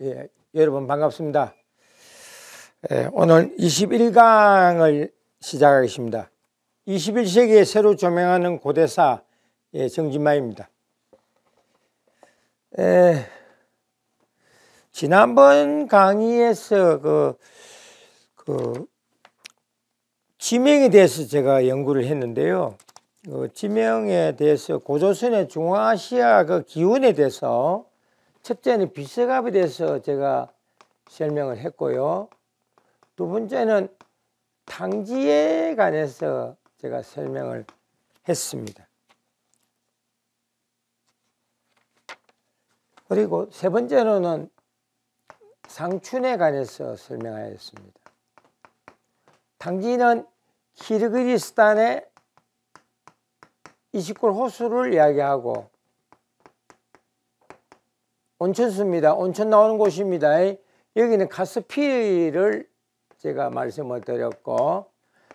예, 여러분 반갑습니다. 오늘 21강을 시작하겠습니다. 21세기에 새로 조명하는 고대사 정진마입니다. 지난번 강의에서 지명에 대해서 제가 연구를 했는데요. 지명에 대해서 고조선의 중앙아시아 기원에 대해서 첫째는 비서갑에 대해서 제가 설명을 했고요. 두 번째는 탕지에 관해서 제가 설명을 했습니다. 그리고 세 번째로는 상춘에 관해서 설명하였습니다. 탕지는 키르기즈스탄의 이시쿨 호수를 이야기하고 온천수입니다. 온천 나오는 곳입니다. 여기는 카스피를 제가 말씀을 드렸고,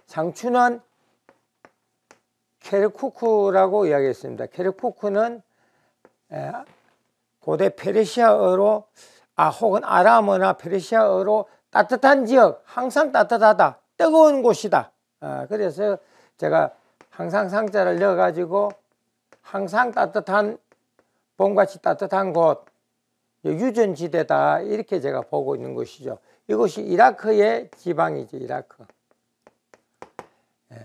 상추는 케르쿠크라고 이야기했습니다. 케르쿠크는 고대 페르시아어로 혹은 아람어나 페르시아어로 따뜻한 지역, 항상 따뜻하다, 뜨거운 곳이다. 그래서 제가 항상 상자를 넣어가지고 항상 따뜻한, 봄같이 따뜻한 곳, 유전지대다, 이렇게 제가 보고 있는 것이죠. 이것이 이라크의 지방이죠. 이라크.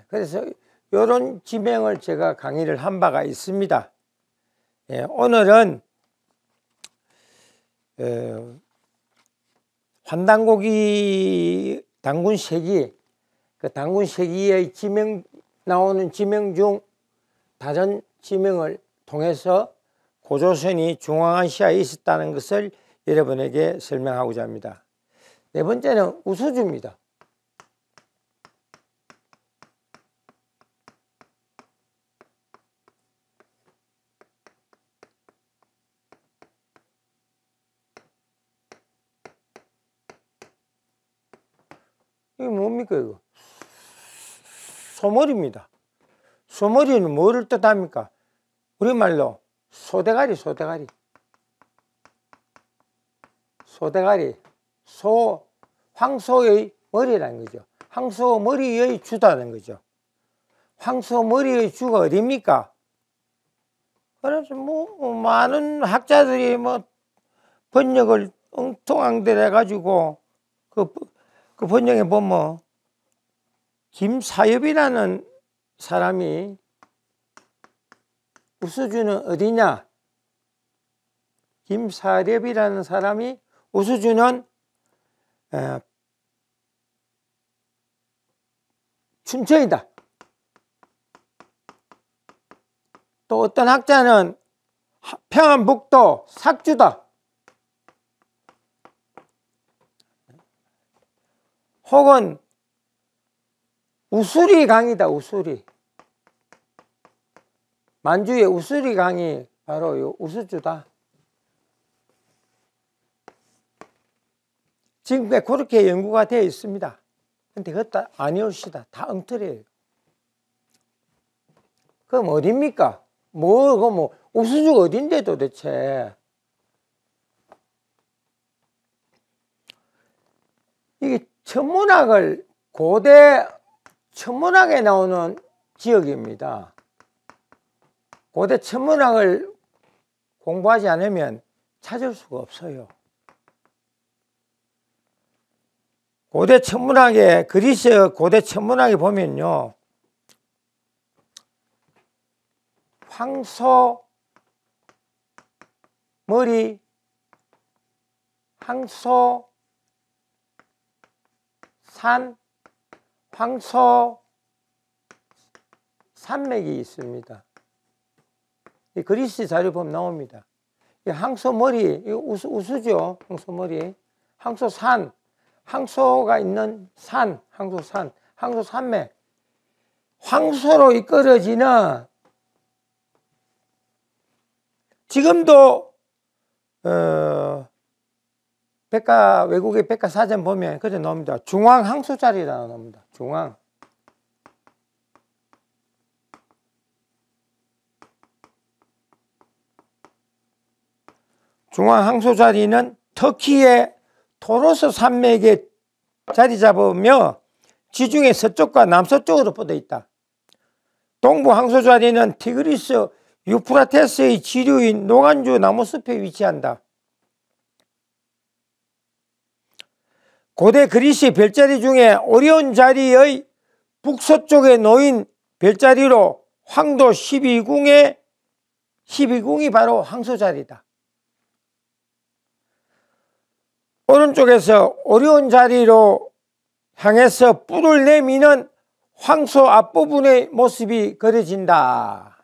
그래서 이런 지명을 제가 강의를 한 바가 있습니다. 오늘은 환단고기 단군세기, 단군세기의 지명, 나오는 지명 중 다른 지명을 통해서 고조선이 중앙아시아에 있었다는 것을 여러분에게 설명하고자 합니다. 네 번째는 우수주입니다. 이게 뭡니까 이거? 소머리입니다. 소머리는 뭐를 뜻합니까? 우리말로 소대가리, 소대가리. 소대가리. 황소의 머리라는 거죠. 황소 머리의 주다는 거죠. 황소 머리의 주가 어디입니까? 그래서 많은 학자들이 번역을 엉뚱한데 해가지고 그 번역에 보면 김사엽이라는 사람이 우수주는 어디냐? 김사렵이라는 사람이 우수주는 춘천이다. 또 어떤 학자는 평안북도 삭주다. 혹은 우수리 강이다. 우수리. 만주의 우수리 강이 바로 우수주다. 지금 그렇게 연구가 되어 있습니다. 근데 그것도 아니올시다. 다 엉터리예요. 그럼 어딥니까? 우수주가 어딘데 도대체? 이게 천문학을, 고대 천문학에 나오는 지역입니다. 고대 천문학을 공부하지 않으면 찾을 수가 없어요. 고대 천문학에, 그리스 고대 천문학에 보면요, 황소 머리, 황소 산, 황소 산맥이 있습니다. 이 그리스 자료 보면 나옵니다. 이 황소 머리, 이거 우수죠. 황소 머리, 황소 산, 황소가 있는 산, 황소산, 황소산맥. 황소로 이끌어지는, 지금도 외국의 백과사전 보면 그래 나옵니다. 중앙항소자리라고 나옵니다. 중앙항소자리는 터키의 토로스 산맥에 자리 잡으며 지중해 서쪽과 남서쪽으로 뻗어 있다. 동부 항소 자리는 티그리스 유프라테스의 지류인 노간주 나무숲에 위치한다. 고대 그리스 별자리 중에 오리온 자리의 북서쪽에 놓인 별자리로 황도 12궁이 바로 항소 자리다. 오른쪽에서 오리온 자리로 향해서 뿔을 내미는 황소 앞부분의 모습이 그려진다.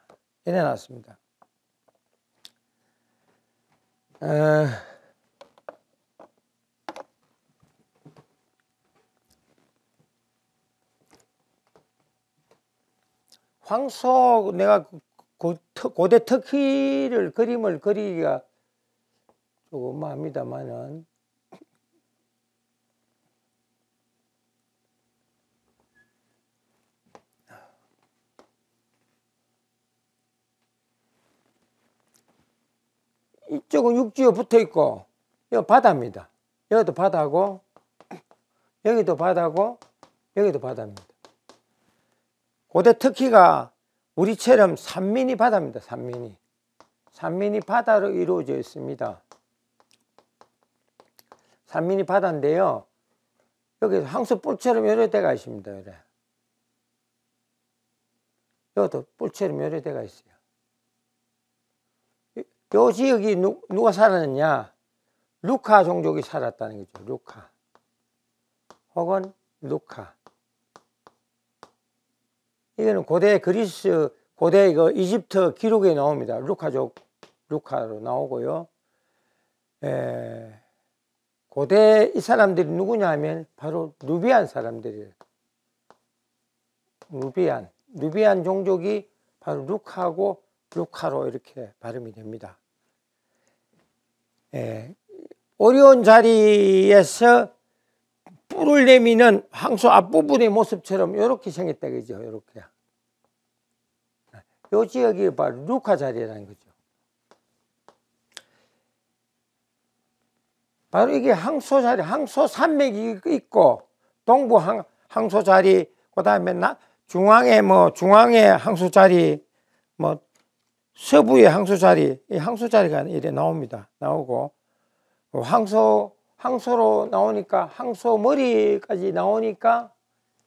이래 놨습니다. 황소, 내가 고대 터키를 그림을 그리기가 조금 합니다만은 이쪽은 육지에 붙어 있고 여기 바다입니다. 여기도 바다고 여기도 바다고 여기도 바다입니다. 고대 터키가 우리처럼 산민이 바다입니다. 산민이 바다로 이루어져 있습니다. 산민이 바다인데요. 여기 항소 뿔처럼 여러 대가 있습니다. 이래. 여기도 뿔처럼 여러 대가 있어요. 요 지역이 누가 살았느냐? 루카 종족이 살았다는 거죠. 루카 혹은 루카. 이거는 고대 그리스, 고대 이집트 기록에 나옵니다. 루카족, 루카로 나오고요. 고대 이 사람들이 누구냐 하면 바로 누비안 사람들이에요. 누비안 종족이 바로 루카하고 루카로 이렇게 발음이 됩니다. 오리온 자리에서 뿔을 내미는 항소 앞부분의 모습처럼 이렇게 생겼다 그죠. 이렇게. 이 지역이 바로 루카 자리라는 거죠. 바로 이게 항소 자리, 항소 산맥이 있고 동부 항소 자리, 그다음에 중앙의 항소 자리, 서부의 항소 자리, 이 항소 자리가 이래 나옵니다. 나오고 항소로 나오니까 항소 머리까지 나오니까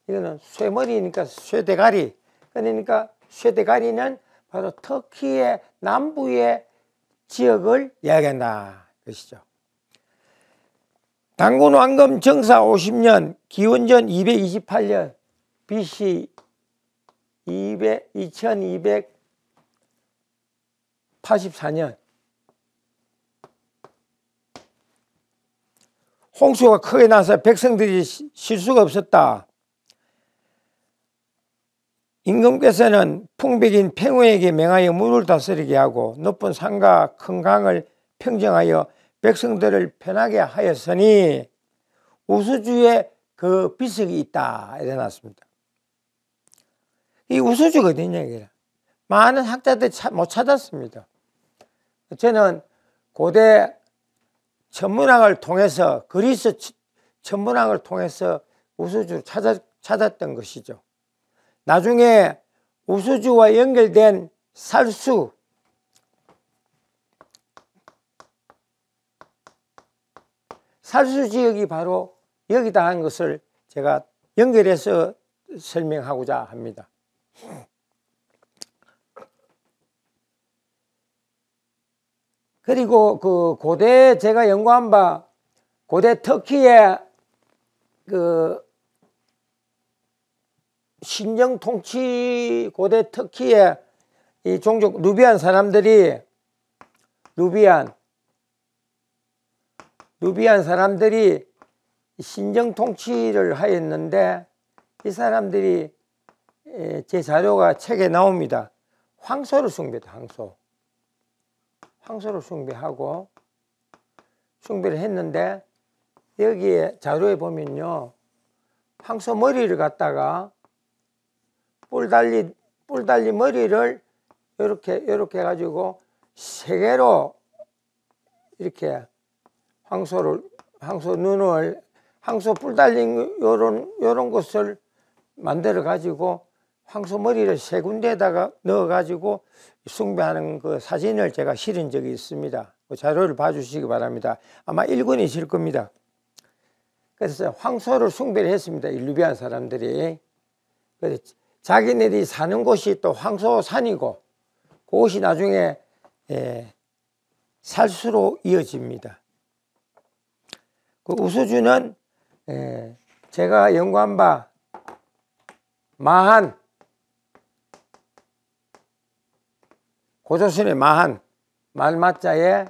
이거는 쇠머리니까 쇠대가리. 그러니까 쇠대가리는 바로 터키의 남부의 지역을 이야기한다 것이죠. 단군 왕금 정사 50년, 기원전 228년, BC 2284년 홍수가 크게 나서 백성들이 쉴 수가 없었다. 임금께서는 풍백인 팽우에게 명하여 물을 다스리게 하고 높은 산과 큰 강을 평정하여 백성들을 편하게 하였으니 우수주에 그 비석이 있다. 이래 놨습니다. 이 우수주가 어디냐 이게. 많은 학자들이 못 찾았습니다. 저는 고대 천문학을 통해서, 그리스 천문학을 통해서 우수주를 찾았던 것이죠. 나중에 우수주와 연결된 살수, 지역이 바로 여기다 하는 것을 제가 연결해서 설명하고자 합니다. 그리고 그 고대 제가 연구한 바 고대 터키의 그 신정 통치, 고대 터키의 이 종족 누비안 사람들이 신정 통치를 하였는데 이 사람들이 제 자료가 책에 나옵니다. 황소를 숭배했다. 황소를 숭배를 했는데 여기에 자료에 보면요, 황소 머리를 갖다가 뿔 달린 머리를 이렇게 해가지고 세 개로 이렇게 황소 눈을, 황소 뿔 달린 요런 것을 만들어 가지고 황소 머리를 세 군데에다가 넣어 가지고 숭배하는 그 사진을 제가 실은 적이 있습니다. 그 자료를 봐주시기 바랍니다. 아마 1권이실 겁니다. 그래서 황소를 숭배를 했습니다. 일루비안 사람들이. 그래서 자기네들이 사는 곳이 또 황소산이고 그곳이 나중에 살수로 이어집니다. 그 우수주는 제가 연구한 바 마한, 고조선의 마한, 말마자에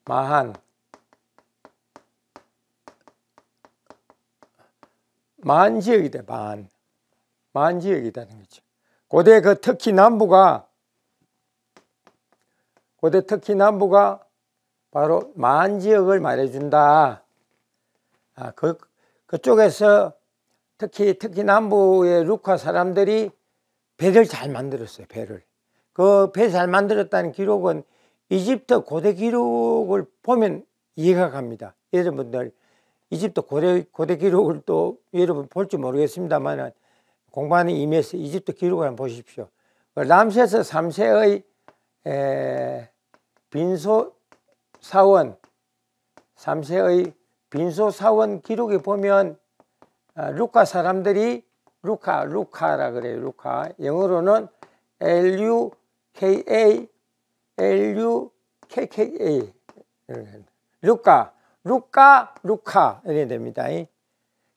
마한, 마한 지역이다. 마한 지역이라는 거죠. 고대 특히 남부가 바로 마한 지역을 말해준다. 그쪽에서 특히 남부의 루카 사람들이 배를 잘 만들었어요. 그 배 잘 만들었다는 기록은 이집트 고대 기록을 보면 이해가 갑니다. 여러분들 이집트 고대 기록을 또 여러분 볼지 모르겠습니다만 공부하는 의미에서 이집트 기록을 한번 보십시오. 람세스 3세의 빈소사원 3세의 빈소사원 기록에 보면 루카 사람들이 루카라 그래요. 루카 영어로는 LUKA 루카 이렇게 됩니다.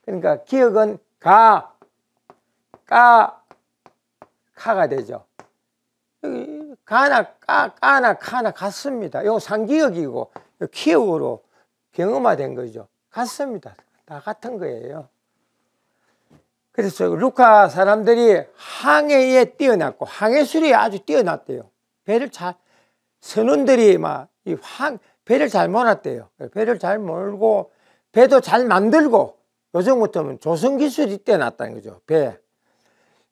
그러니까 기억은 카가 되죠. 까나 같습니다. 이거 상기억이고 기억으로 경험화된 거죠. 같습니다. 다 같은 거예요. 그래서 루카 사람들이 항해에 뛰어났고 항해술이 아주 뛰어났대요. 선원들이 배를 잘 몰았대요. 배를 잘 몰고 배도 잘 만들고 요즘부터는 조선 기술이 뛰어났다는 거죠.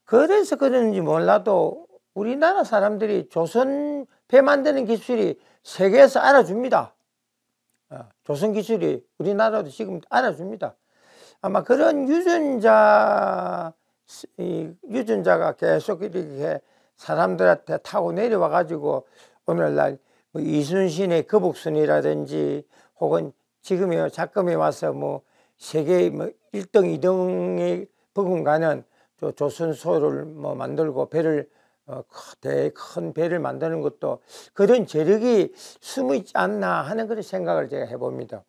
그래서 그런지 몰라도 우리나라 사람들이 조선 배 만드는 기술이 세계에서 알아줍니다. 조선 기술이 우리나라도 지금 알아줍니다. 아마 그런 유전자가 계속 이렇게 사람들한테 타고 내려와 가지고 오늘날 이순신의 거북선이라든지 혹은 지금의 작금에 와서 세계 1등, 2등에 버금가는 조선소를 만들고 배를 큰 배를 만드는 것도 그런 재력이 숨어 있지 않나 하는 그런 생각을 제가 해봅니다.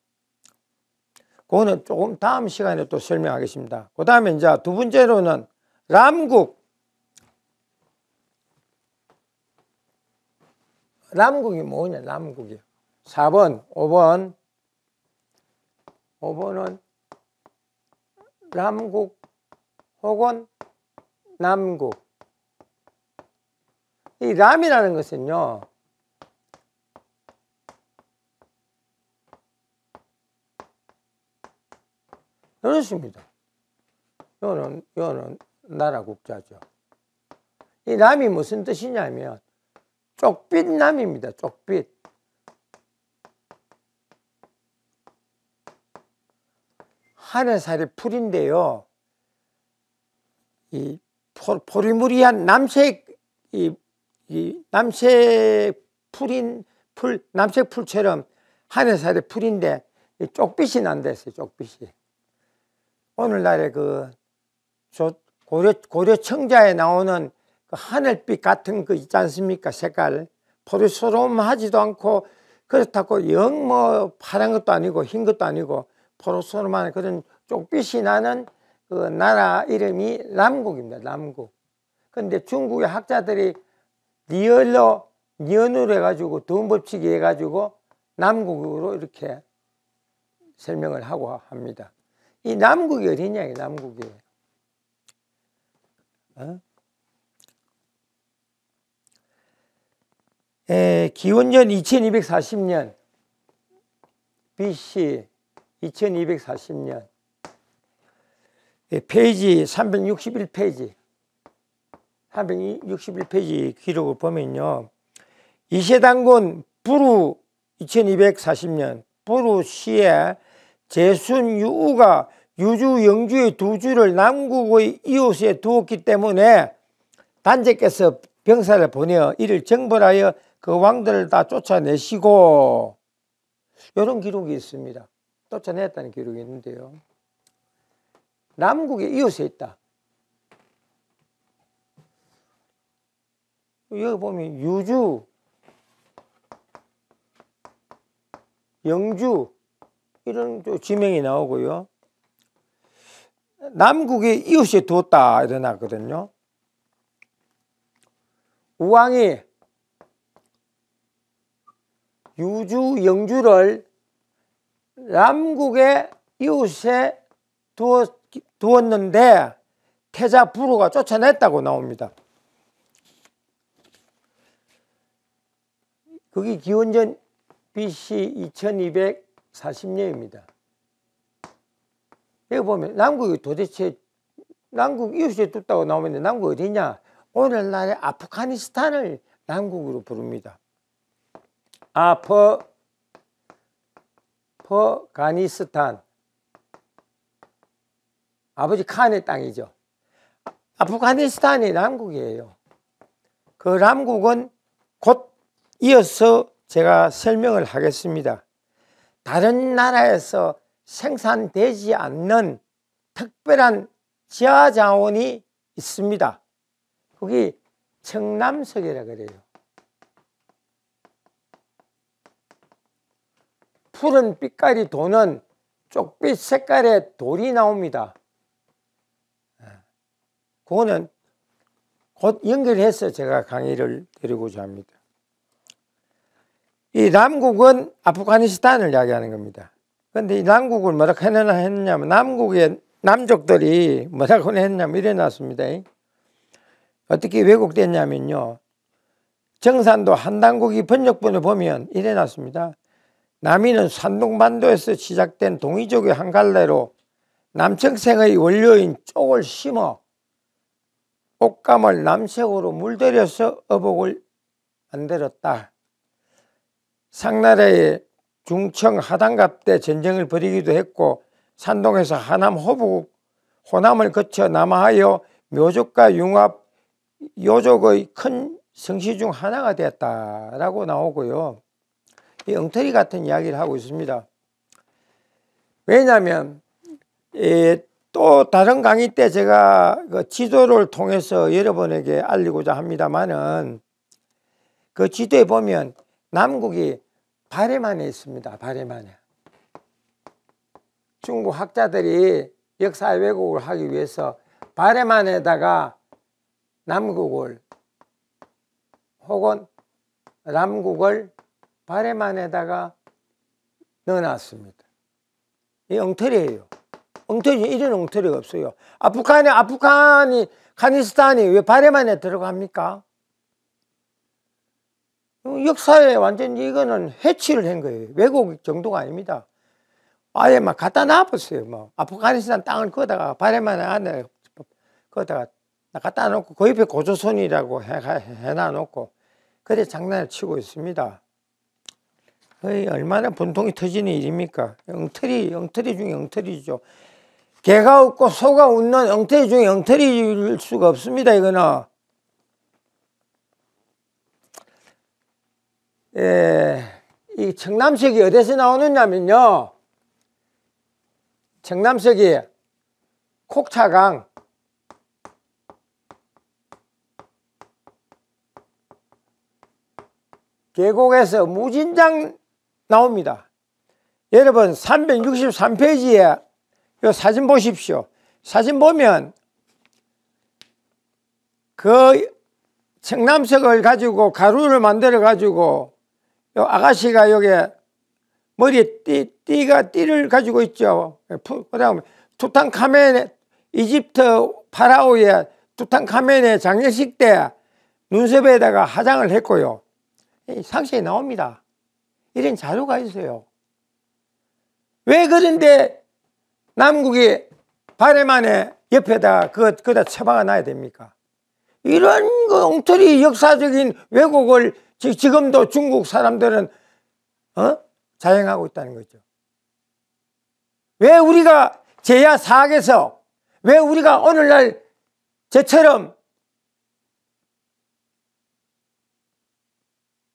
그거는 조금 다음 시간에 또 설명하겠습니다. 그 다음에 이제 두 번째로는 람국이 뭐냐, 람국이. 4번, 5번은 람국 혹은 남국. 이 람이라는 것은요, 그렇습니다. 이거는 나라 국자죠. 이 람이 무슨 뜻이냐면 쪽빛 남입니다. 쪽빛. 하늘살이 풀인데요. 이 포리무리한 남색 남색 풀처럼 하늘살이 풀인데 쪽빛이 난댔어요. 쪽빛이. 오늘날의 고려 청자에 나오는 그 하늘빛 같은 거 있지 않습니까? 색깔. 포르스름하지도 않고 그렇다고 영 파란 것도 아니고 흰 것도 아니고 포르스름한 그런 쪽빛이 나는 그 나라 이름이 남국입니다. 남국. 근데 중국의 학자들이 니언으로 해가지고 더음법칙이 해가지고 남국으로 이렇게 설명을 하고 합니다. 이 남국이 어디냐, 이 남국이. 기원전 2240년 BC 2240년 페이지 361페이지 기록을 보면요, 이세당군 부루 2240년 부르시에 제순유우가 유주, 영주의 두 주를 남국의 이웃에 두었기 때문에 단제께서 병사를 보내어 이를 정벌하여 그 왕들을 다 쫓아내시고, 이런 기록이 있습니다. 쫓아냈다는 기록이 있는데요. 남국의 이웃에 있다. 여기 보면 유주, 영주 이런 지명이 나오고요. 남국의 이웃에 두었다 일어났거든요. 우왕이 유주, 영주를 남국의 이웃에 두었는데 태자 부르가 쫓아냈다고 나옵니다. 그게 기원전 BC 2240년입니다. 여기 보면 남국이 도대체 남국 이웃에 뒀다고 나오는데 남국 어디냐? 오늘날의 아프가니스탄을 남국으로 부릅니다. 아프가니스탄. 아버지 칸의 땅이죠. 아프가니스탄이 남국이에요. 그 남국은 곧 이어서 제가 설명을 하겠습니다. 다른 나라에서 생산되지 않는 특별한 지하자원이 있습니다. 그게 청남석이라 그래요. 푸른 빛깔이 도는 쪽빛 색깔의 돌이 나옵니다. 그거는 곧 연결해서 제가 강의를 드리고자 합니다. 이 남국은 아프가니스탄을 이야기하는 겁니다. 그런데 이 남국을 뭐라고 했냐면 남국의 남족들이 뭐라고 했냐면 이래놨습니다. 어떻게 왜곡됐냐면요. 정산도 한당국이 번역본을 보면 이래놨습니다. 남이는 산둥반도에서 시작된 동이족의 한 갈래로 남청생의 원료인 쪽을 심어 옷감을 남색으로 물들여서 어복을 만들었다. 상나라의 중청 하단갑 때 전쟁을 벌이기도 했고 산동에서 하남 호북 호남을 거쳐 남하하여 묘족과 융합 요족의 큰 성시 중 하나가 되었다라고 나오고요. 이 엉터리 같은 이야기를 하고 있습니다. 왜냐하면 또 다른 강의 때 제가 그 지도를 통해서 여러분에게 알리고자 합니다만은 그 지도에 보면 남국이 바레만에 있습니다. 바레만에. 중국 학자들이 역사 왜곡을 하기 위해서 바레만에다가 남국을 혹은 남국을 바레만에다가 넣어놨습니다. 이 엉터리예요. 엉터리, 이런 엉터리가 없어요. 아프가니스탄이 왜 바레만에 들어갑니까? 역사에 완전히 이거는 해치를 한 거예요. 왜곡 정도가 아닙니다. 아예 막 갖다 놔봤어요. 뭐 아프가니스탄 땅을 거다가 바레만 안에 거다가 갖다 놓고 그 옆에 고조선이라고 해놔놓고 그래 장난을 치고 있습니다. 얼마나 분통이 터지는 일입니까? 엉터리 중에 엉터리죠. 개가 웃고 소가 웃는 엉터리 중에 엉터리일 수가 없습니다. 이거는. 이 청남석이 어디서 나오느냐면요. 청남석이 콕차강 계곡에서 무진장 나옵니다. 여러분 363페이지에 이 사진 보십시오. 사진 보면 그 청남석을 가지고 가루를 만들어 가지고 요 아가씨가 여기 머리에 띠를 가지고 있죠. 그다음에 투탕카멘의 이집트 파라오의 투탕카멘의 장례식 때 눈썹에다가 화장을 했고요. 상세히 나옵니다. 이런 자료가 있어요. 왜 그런데 남국이 바레만에 옆에다 그거다 처박아 놔야 됩니까? 이런 거 엉터리 역사적인 왜곡을 지금도 중국 사람들은 자행하고 있다는 거죠. 왜 우리가 제야 사학에서 왜 우리가 오늘날 저처럼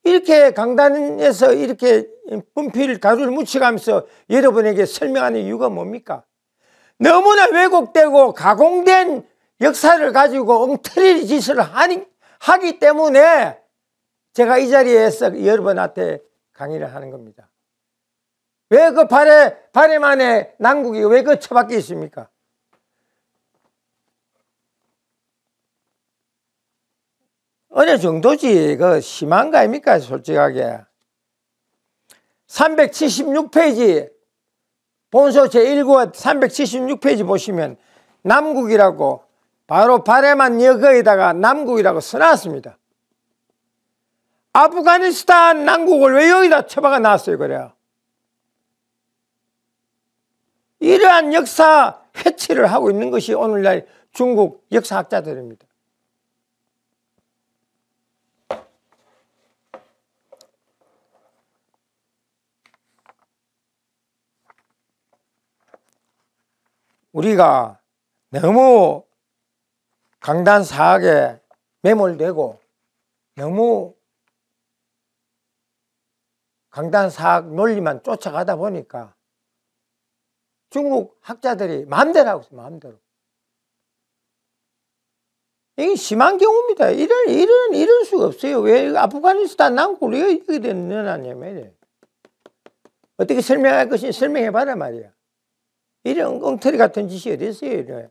이렇게 강단에서 이렇게 분필 가루를 묻혀가면서 여러분에게 설명하는 이유가 뭡니까? 너무나 왜곡되고 가공된 역사를 가지고 엉터리 짓을 하기 때문에 제가 이 자리에서 여러분한테 강의를 하는 겁니다. 왜 그 발해만 안에 난국이 왜 그 처박혀 있습니까? 어느 정도지 그 심한 거 아닙니까? 솔직하게 376페이지 본서 제1과 376페이지 보시면 남국이라고 바로 발해만 여거에다가 남국이라고 써놨습니다. 아프가니스탄 남국을 왜 여기다 처박아 놨어요? 그래요. 이러한 역사 회치를 하고 있는 것이 오늘날 중국 역사학자들입니다. 우리가 너무 강단 사학에 매몰되고 너무 강단 사학 논리만 쫓아가다 보니까 중국 학자들이 마음대로 하고 있어요. 마음대로. 이게 심한 경우입니다. 이럴 수가 없어요. 왜 아프가니스탄 난국을 왜 이렇게 됐느냐면 어떻게 설명할 것인지 설명해봐라 말이야. 이런 엉터리 같은 짓이 어디 있어요? 이래.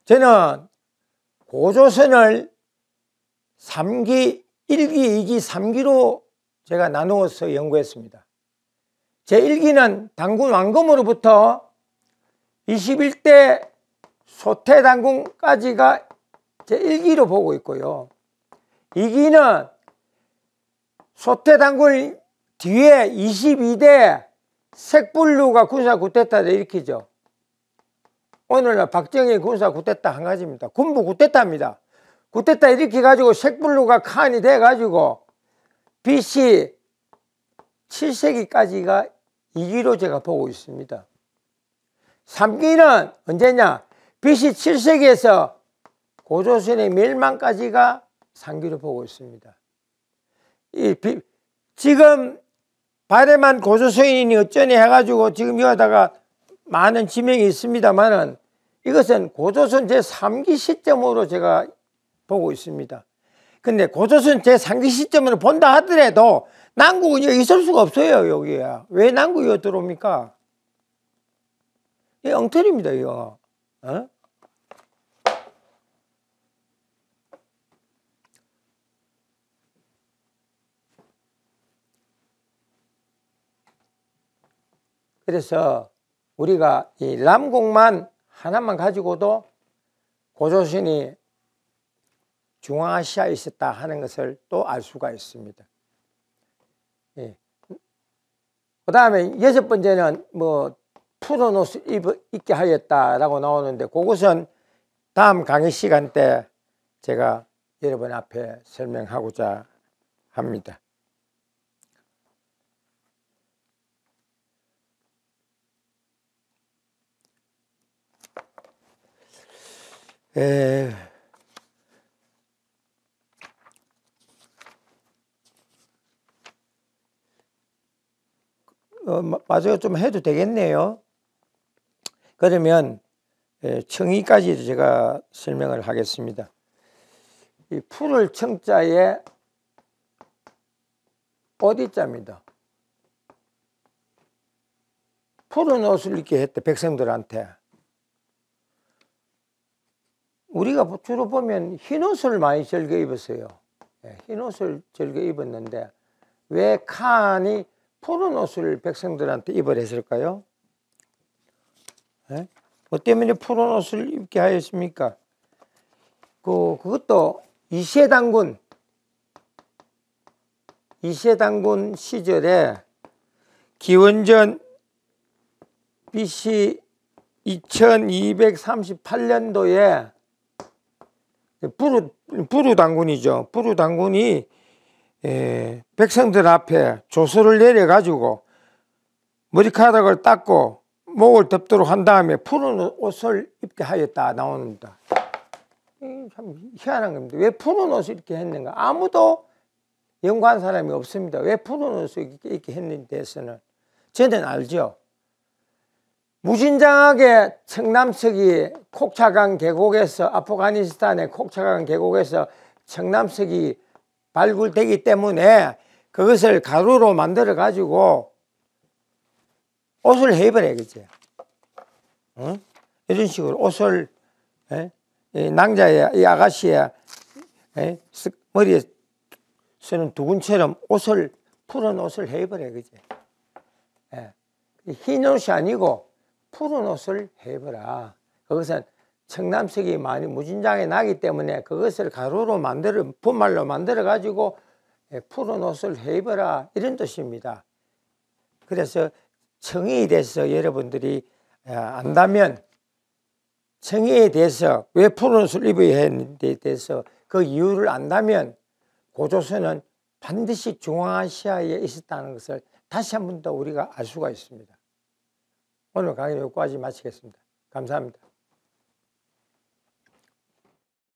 저는 고조선을 3기, 1기, 2기, 3기로 제가 나누어서 연구했습니다. 제1기는 당군 왕검으로부터 21대 소태당군까지가 제1기로 보고 있고요. 2기는 소태당군 뒤에 22대 색불루가 군사 쿠데타를 일으키죠. 오늘날 박정희 군사 쿠데타 한 가지입니다. 군부 쿠데타입니다. 쿠데타 일으켜가지고 색불루가 칸이 돼가지고 BC 7세기까지가 2기로 제가 보고 있습니다. 3기는 언제냐? BC 7세기에서 고조선의 멸망까지가 3기로 보고 있습니다. 지금 발해만 고조선인이 어쩌니 해가지고 지금 여기다가 많은 지명이 있습니다만은 이것은 고조선 제3기 시점으로 제가 보고 있습니다. 근데 고조선 제3기 시점으로 본다 하더라도 난국은 여기 있을 수가 없어요. 여기에. 왜 난국이 여기 들어옵니까? 이게 엉터리입니다. 이거. 그래서 우리가 이 남국만 하나만 가지고도 고조선이 중앙아시아에 있었다 하는 것을 또 알 수가 있습니다. 예. 그 다음에 6번째는 뭐 푸른 옷을 입게 하였다라고 나오는데 그것은 다음 강의 시간 때 제가 여러분 앞에 설명하고자 합니다. 맞아요. 좀 해도 되겠네요. 그러면 청이까지 제가 설명을 하겠습니다. 이 풀을 청자에 어디자입니다. 푸른 옷을 입게 했대 백성들한테. 우리가 주로 보면 흰 옷을 많이 즐겨 입었어요. 흰 옷을 즐겨 입었는데 왜 칸이 푸른 옷을 백성들한테 입으랬을까요? 뭐 때문에 푸른 옷을 입게 하였습니까? 그것도 이세당군 시절에 기원전 BC 2238년도에 부르 당군이죠. 부르 당군이 백성들 앞에 조서를 내려가지고 머리카락을 닦고 목을 덮도록 한 다음에 푸른 옷을 입게 하였다 나옵니다. 참 희한한 겁니다. 왜 푸른 옷을 입게 했는가? 아무도 연구한 사람이 없습니다. 왜 푸른 옷을 입게 했는지 대해서는 저는 알죠. 무진장하게 청남석이 콕차강 계곡에서 아프가니스탄의 콕차강 계곡에서 청남석이 발굴되기 때문에 그것을 가루로 만들어 가지고 옷을 해입으래 그죠? 이런 식으로 옷을 이 낭자의 이 아가씨의 머리에 쓰는 두근처럼 옷을 푸른 옷을 해입으래 그죠? 흰 옷이 아니고 푸른 옷을 해입으라. 그것은 청남석이 많이 무진장에 나기 때문에 그것을 가루로 만들어 분말로 만들어 가지고 푸른 옷을 해입으라 이런 뜻입니다. 그래서 청이에 대해서 여러분들이 안다면 청이에 대해서 왜 푸른 옷을 입어야 했는지에 대해서 그 이유를 안다면 고조선은 반드시 중앙아시아에 있었다는 것을 다시 한 번 더 우리가 알 수가 있습니다. 오늘 강의 여기까지 마치겠습니다. 감사합니다.